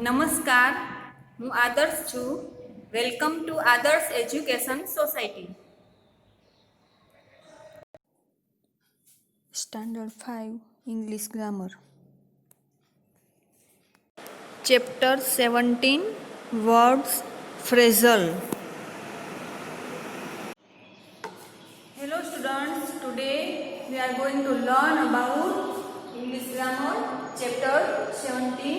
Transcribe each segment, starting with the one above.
નમસ્કાર, હું આદર્શ છું. વેલકમ ટુ આદર્શ education society. Standard 5 English Grammar. Chapter 17 Words Phrasal. Hello students, today we are going to learn about English grammar chapter 17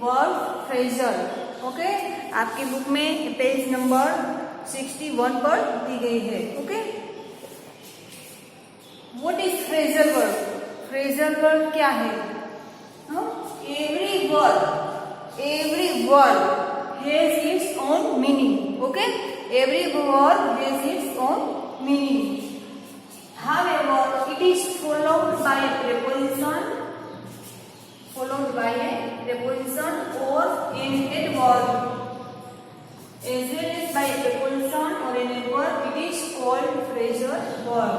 word phrasal. Okay आपकी book में page number 61 पर दी गई है. Okay what is phrasal word? Phrasal word क्या है? Every word has its own meaning. Okay every word has its own meaning. However, it is followed by a preposition or an adverb. As well as by a preposition or an adverb, it is called phrasal verb.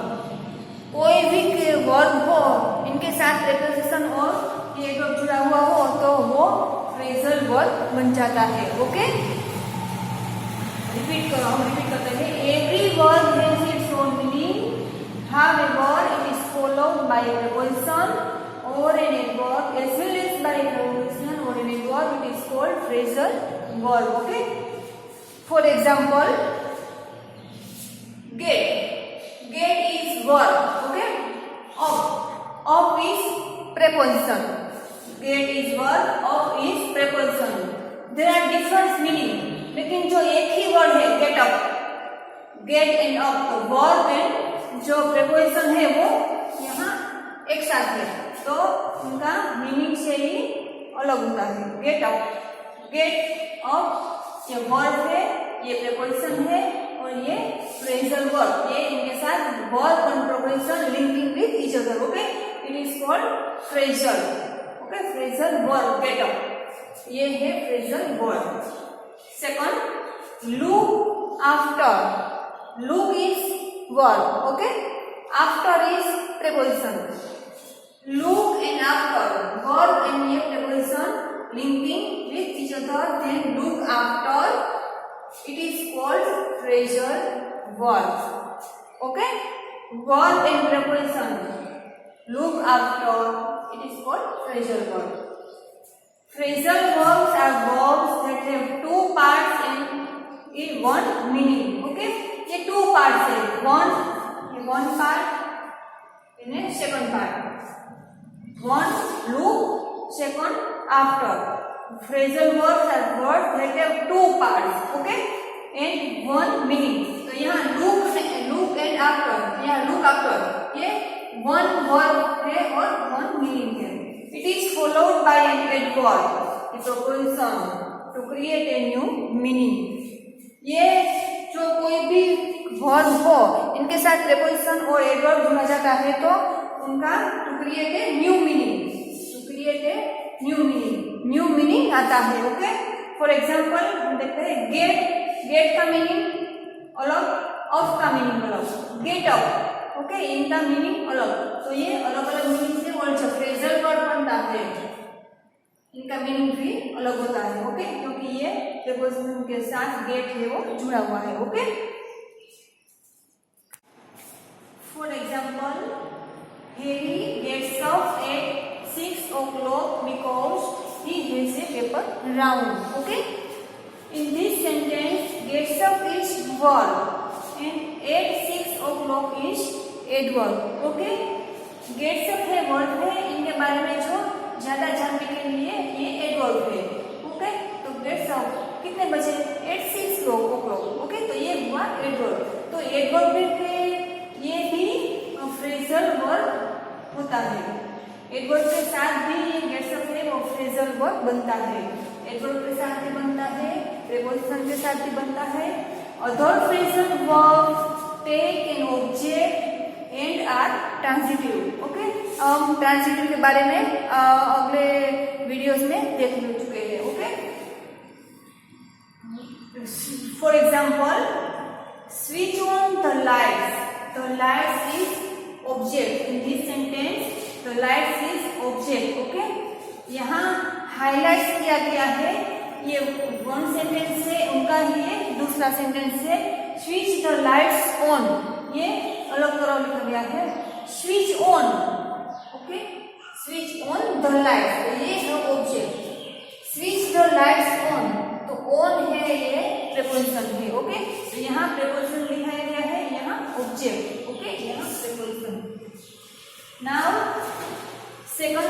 कोई भी verb हो, इनके साथ preposition और adverb जुड़ा हुआ हो तो वो phrasal verb बन जाता है. ओके रिपीट करते हैं. Every word has its own meaning. However, it is followed by a preposition or an adverb. As well as by a preposition or an adverb, it is called phrasal verb. Okay. For example, get. Get is verb. Okay. Of is preposition. Get is verb. Of is preposition. There are different meaning. लेकिन जो एक ही word है get up, get and up, तो verb and जो preposition है वो यहाँ एक साथ है तो उनका मीनिंग से ही अलग होता है. गेट अप, गेट अप ये वर्ब है, ये प्रेपोजिशन है और ये फ्रेजल वर्ब. ये इनके साथ verb and preposition linking with each other. Okay it is called phrasal. Okay phrasal verb get up, ये है phrasal verb. Second, look after. Look is verb. Okay. After is preposition. Look and after verb and a preposition linking with each other. Then look after. It is called phrasal verb. Okay. Verb and preposition. Look after. It is called phrasal verb. Phrasal verbs are verbs that have two parts and in one meaning. Okay, ये two parts है. one part and a second part. One look, second after. Phrasal verbs are verbs that have two parts. Okay, and one meaning. तो यहाँ look and after. यहाँ look after. ये one verb है और one meaning है. It is followed by an adverb, a preposition, to create a new meaning. ये जो कोई भी वर्ब हो इनके साथ preposition और adverb जुड़ा जाता है तो उनका to create a new meaning. New meaning आता है. ओके फॉर एग्जाम्पल हम देखते हैं गेट का मीनिंग अलग, ऑफ का मीनिंग अलग, गेट अप. ओके इनका मीनिंग अलग, तो ये अलग अलग मीनिंग से और जो फ्रेजल वर्ड बनता है इनका मीनिंग भी अलग होता है. ओके क्योंकि ये प्रेपोजिशन के साथ गेट है वो जुड़ा हुआ है. Okay for example Harry gets up at 6 o'clock because he has a paper round. Okay in this sentence gets up is verb and at 6 o'clock is adverb. Okay gets up है verb है, इनके बारे में जो ज्यादा जानने के लिए ये एडवर्ब है. ओके तो गेट्स अप कितने बजे? Eight 6 o'clock. ओके तो ये हुआ एडवर्ब. तो एडवर्ब है ये भी फ्रेजल वर्ब होता है. एडवर्ब के साथ भी ये गेट्स अप है वो फ्रेजल वर्ब बनता है. एडवर्ब के साथ भी बनता है, प्रेपोजिशन के साथ भी बनता है. Other phrasal verb take an object and are transitive. Okay हम ट्रांजिटिव के बारे में अगले वीडियोस में देख चुके हैं. Okay for example switch on the lights. The lights is object. In this sentence the lights is object. Okay यहाँ हाईलाइट किया गया है ये वन सेंटेंस है उनका ही है, दूसरा सेंटेंस है स्विच द लाइट्स ऑन, ये अलग तरह लिखा गया है switch on, okay switch on the lights, तो ये है object, switch the lights on, तो ऑन है ये प्रीपोजिशन है, ओके तो यहाँ प्रीपोजिशन लिखाया गया है, यहाँ ऑब्जेक्ट, ओके यहाँ प्रीपोजिशन। नाउ सेकंड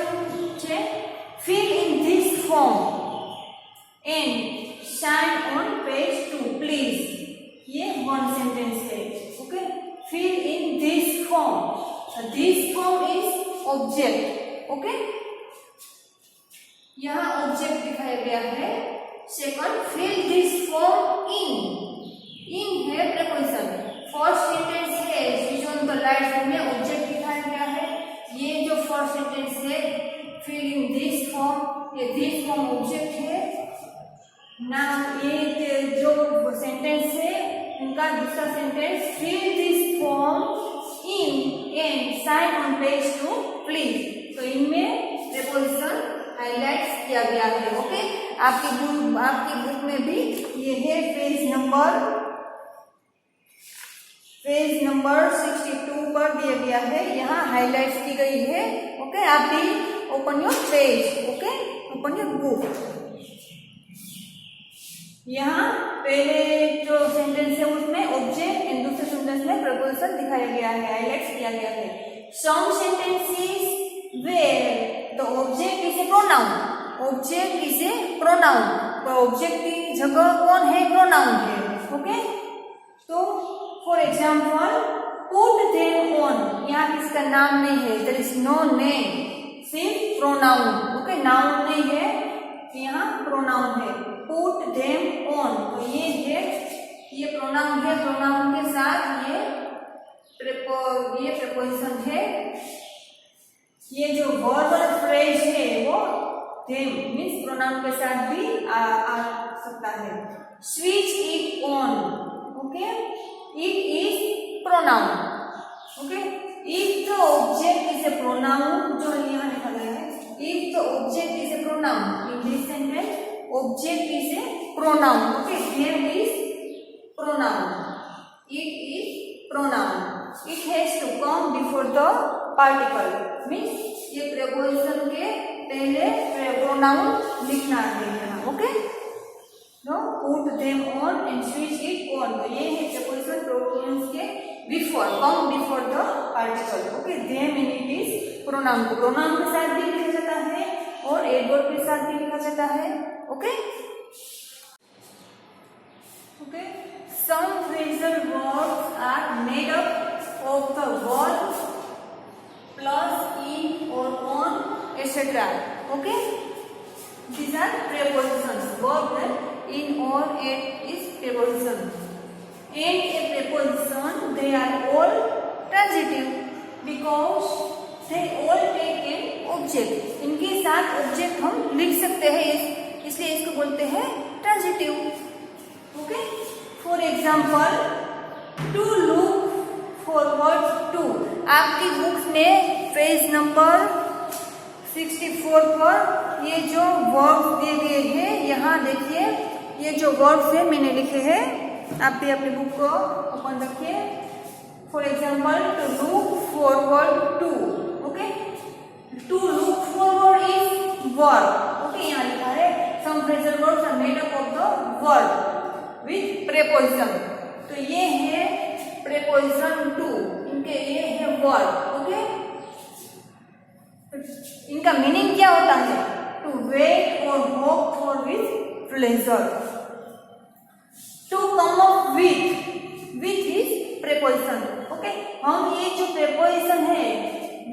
है fill in this form and sign on page 2 please, ये वन सेंटेंस है, okay fill in this form, this form is object, okay यहाँ ऑब्जेक्ट दिखाया गया है। Second fill this form in है preposition, first sentence है switch on the lights में object दिखाया गया है, ये जो फर्स्ट सेंटेंस है fill in this form, ये this form ऑब्जेक्ट है ना, ये जो सेंटेंस है उनका दूसरा sentence fill this form in and sign on page 2 please, तो इनमें प्रीपोजिशन हाईलाइट किया गया है, ओके आपकी बुक में भी ये है पेज नंबर 62 पर दिया गया है, यहाँ हाईलाइट की गई है, ओके आप भी open your page, okay open your book. यहाँ पहले जो सेंटेंस है उसमें ऑब्जेक्ट एंड दूसरे सेंटेंस में प्रीपोजिशन दिखाया गया है, हाईलाइट किया गया है। Some sentences where the object is a pronoun, object is a pronoun, तो ऑब्जेक्ट की जगह कौन है, प्रोनाउन है, ओके तो for example put them on, यहाँ किसका नाम नहीं है, देयर इज नो नेम, सिर्फ प्रोनाउन, ओके नाउन नहीं है, यहाँ प्रोनाउन है, पुट देम ऑन, तो ये है ये प्रोनाउन है, प्रोनाउन के साथ ये प्रीपोजिशन है, ये जो वर्बल फ्रेज है वो देम मीन्स प्रोनाउन के साथ भी आ सकता है। Switch it on, okay it is pronoun, okay if the object is a pronoun, जो यहाँ लिखा गया है if the object is a pronoun in this sentence object is a pronoun, okay them is pronoun, it is pronoun, it has to come before the particle means ये preposition के पहले pronoun लिखना है यहाँ, okay no put them on and switch it on, तो ये है preposition pronounce के before, come before the particle, okay them in it is pronoun, को प्रोनाउन के साथ भी लिखा जाता है और एडवर्ब के साथ भी लिखा जाता है, okay okay some phrasal words are made up of the verb plus in और on etcetera, okay these are prepositions, verb है in or at is preposition, and a preposition they are all transitive because they all take an object, इनके साथ object हम लिख सकते हैं, इसलिए इसको बोलते हैं transitive, okay for example to look forward to, आपकी बुक्स में पेज नंबर 64 पर ये जो वर्ड्स दिए गए हैं, यहाँ देखिए ये जो वर्ड्स है मैंने लिखे हैं, आप भी अपनी बुक को ओपन रखिए। For example to look forward to, okay to look forward is verb, okay यहाँ लिखा है some phrasal words are made up of the verb with preposition, तो ये है प्रीपोजिशन टू, इनके ये है वर्ब, ओके इनका मीनिंग क्या होता है, टू वेट और hope for with pleasure, to come up with is preposition, okay हम ये जो प्रीपोजिशन है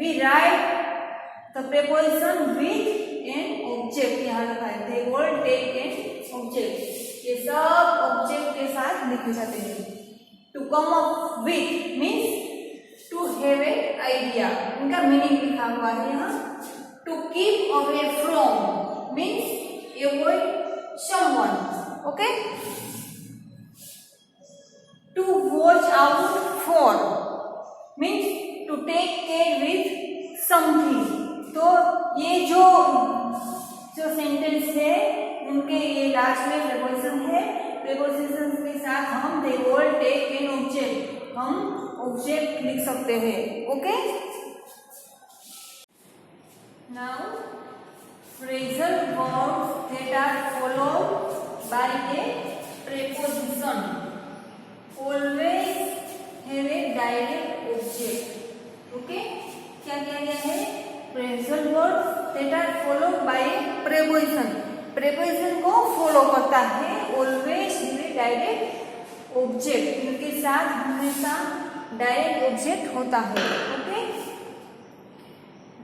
we write the preposition with an object, यहाँ लिखा है they all take an object, ये सब ऑब्जेक्ट के साथ लिखे जाते हैं। To come up with means to have a idea, इनका मीनिंग लिखा हुआ है यहाँ। To keep away from means avoid someone, okay to watch out for means to take care with something, तो ये जो सेंटेंस है उनके ये लास्ट में प्रेपोजिशन है, प्रेपोजिशन के साथ हम they all take an object, हम ऑब्जेक्ट लिख सकते हैं. Okay, now phrasal verbs that are followed by a preposition always have a direct object. Okay, क्या किया गया है? phrasal verbs that are followed by a preposition, preposition को follow करता है, always have a direct object, इनके साथ हमेशा डायरेक्ट ऑब्जेक्ट होता है. Okay,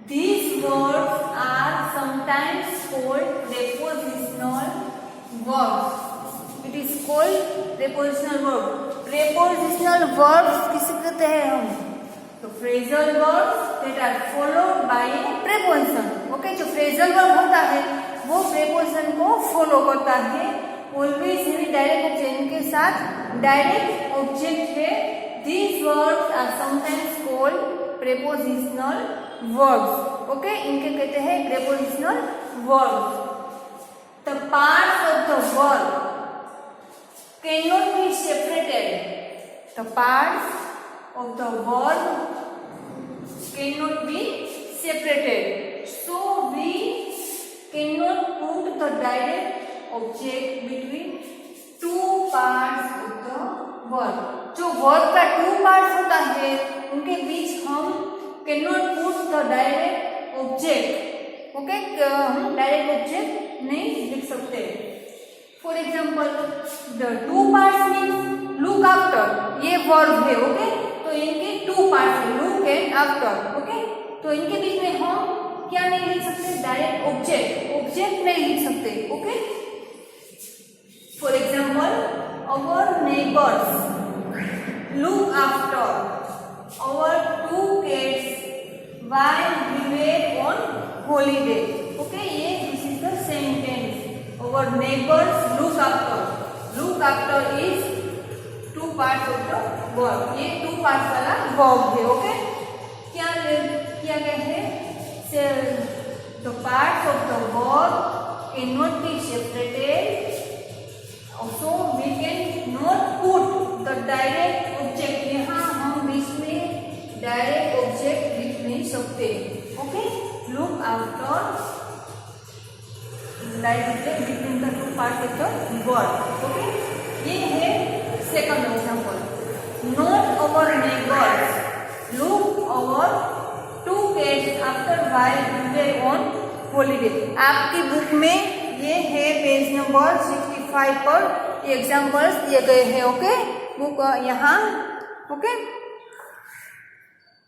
these words are sometimes called prepositional verbs. It is called prepositional verb. Prepositional verbs किसे कहते हैं हम? तो phrasal verbs that are followed by a preposition. Okay, जो phrasal verb होता है वो preposition को follow करता है. Always have direct object, इनके साथ direct object है. These words are sometimes called prepositional verbs. Okay, इनके कहते हैं prepositional verbs. The parts of the verb cannot be separated. The parts of the verb cannot be separated. So we cannot put the direct object between two parts of the verb. जो verb का two parts होता है उनके बीच हम cannot put the direct object. Okay, हम direct object नहीं लिख सकते. For example, the two parts means look after, ये verb है. ओके, तो इनके two parts है, look and after. ओके, तो इनके बीच में हम क्या नहीं लिख सकते? डायरेक्ट ऑब्जेक्ट नहीं लिख सकते. Okay, for example, our neighbors look after our two cats while we were on holiday. Okay, ये this is the sentence. Our neighbors look after. Look after is two parts of the verb. ये two parts वाला verb है. Okay, क्या गया है? The parts of the verb cannot be separated. So we can not put the direct object. यहाँ हम बीच में direct object लिख नहीं सकते. Okay, look after direct between the two parts of the word. Okay, ये है second example. Not our neighbours look our two cats after while we were on holiday. आपकी book में ये है पेज नंबर 65 पर ये एग्जांपल्स दिए गए हैं. ओके, बुक यहाँ. Okay,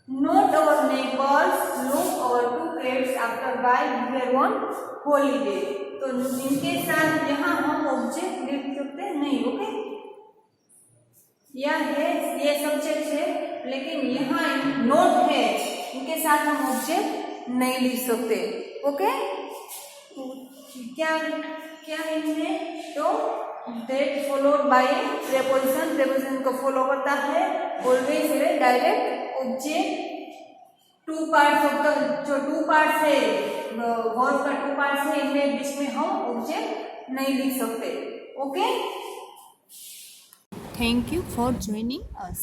not our neighbours look our two cats after while we were on holiday. तो इनके साथ यहाँ हम ऑब्जेक्ट लिख सकते नहीं. ओके, यह है, ये सब्जेक्ट है, लेकिन यहाँ नोट है, इनके साथ हम ऑब्जेक्ट नहीं लिख सकते. ओके, क्या है इनमें? तो that followed by preposition, preposition को फॉलो करता है. always है direct object. To parts of the, जो टू पार्ट्स है वर्ब का टू पार्ट्स है, इनमें बीच में हम ऑब्जेक्ट नहीं लिख सकते. Okay, Thank you for joining us.